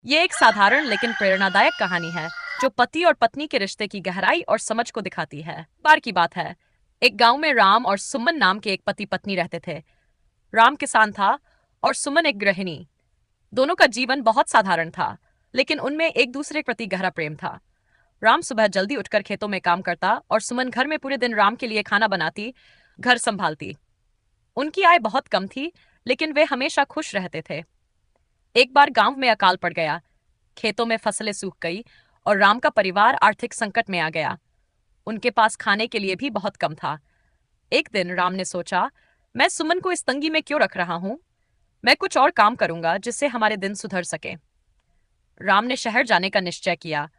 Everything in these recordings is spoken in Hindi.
ये एक साधारण लेकिन प्रेरणादायक कहानी है जो पति और पत्नी के रिश्ते की गहराई और समझ को दिखाती है। बार की बात है, एक गांव में राम और सुमन नाम के एक पति पत्नी रहते थे। राम किसान था और सुमन एक गृहिणी। दोनों का जीवन बहुत साधारण था, लेकिन उनमें एक दूसरे के प्रति गहरा प्रेम था। राम सुबह जल्दी उठकर खेतों में काम करता और सुमन घर में पूरे दिन राम के लिए खाना बनाती, घर संभालती। उनकी आय बहुत कम थी, लेकिन वे हमेशा खुश रहते थे। एक बार गांव में अकाल पड़ गया, खेतों में फसलें सूख गई और राम का परिवार आर्थिक संकट में आ गया। उनके पास खाने के लिए भी बहुत कम था। एक दिन राम ने सोचा, मैं सुमन को इस तंगी में क्यों रख रहा हूं? मैं कुछ और काम करूंगा जिससे हमारे दिन सुधर सके। राम ने शहर जाने का निश्चय किया।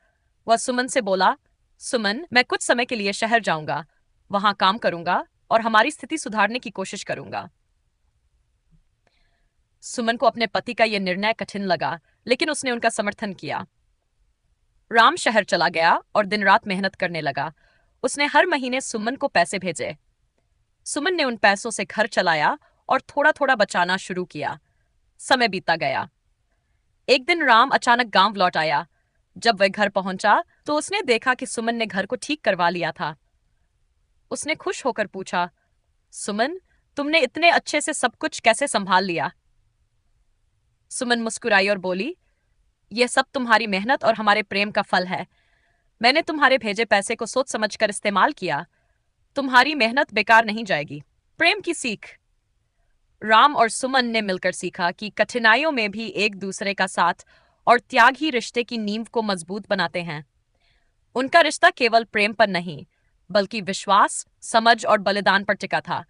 वह सुमन से बोला, सुमन, मैं कुछ समय के लिए शहर जाऊंगा, वहां काम करूंगा और हमारी स्थिति सुधारने की कोशिश करूंगा। सुमन को अपने पति का यह निर्णय कठिन लगा, लेकिन उसने उनका समर्थन किया। राम शहर चला गया और दिन रात मेहनत करने लगा। उसने हर महीने सुमन को पैसे भेजे। सुमन ने उन पैसों से घर चलाया और थोड़ा थोड़ा बचाना शुरू किया। समय बीतता गया। एक दिन राम अचानक गांव लौट आया। जब वह घर पहुंचा तो उसने देखा कि सुमन ने घर को ठीक करवा लिया था। उसने खुश होकर पूछा, सुमन, तुमने इतने अच्छे से सब कुछ कैसे संभाल लिया? सुमन मुस्कुराई और बोली, यह सब तुम्हारी मेहनत और हमारे प्रेम का फल है। मैंने तुम्हारे भेजे पैसे को सोच समझकर इस्तेमाल किया। तुम्हारी मेहनत बेकार नहीं जाएगी। प्रेम की सीख। राम और सुमन ने मिलकर सीखा कि कठिनाइयों में भी एक दूसरे का साथ और त्याग ही रिश्ते की नींव को मजबूत बनाते हैं। उनका रिश्ता केवल प्रेम पर नहीं, बल्कि विश्वास, समझ और बलिदान पर टिका था।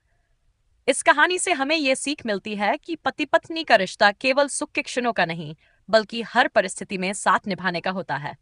इस कहानी से हमें यह सीख मिलती है कि पति पत्नी का रिश्ता केवल सुख के क्षणों का नहीं, बल्कि हर परिस्थिति में साथ निभाने का होता है।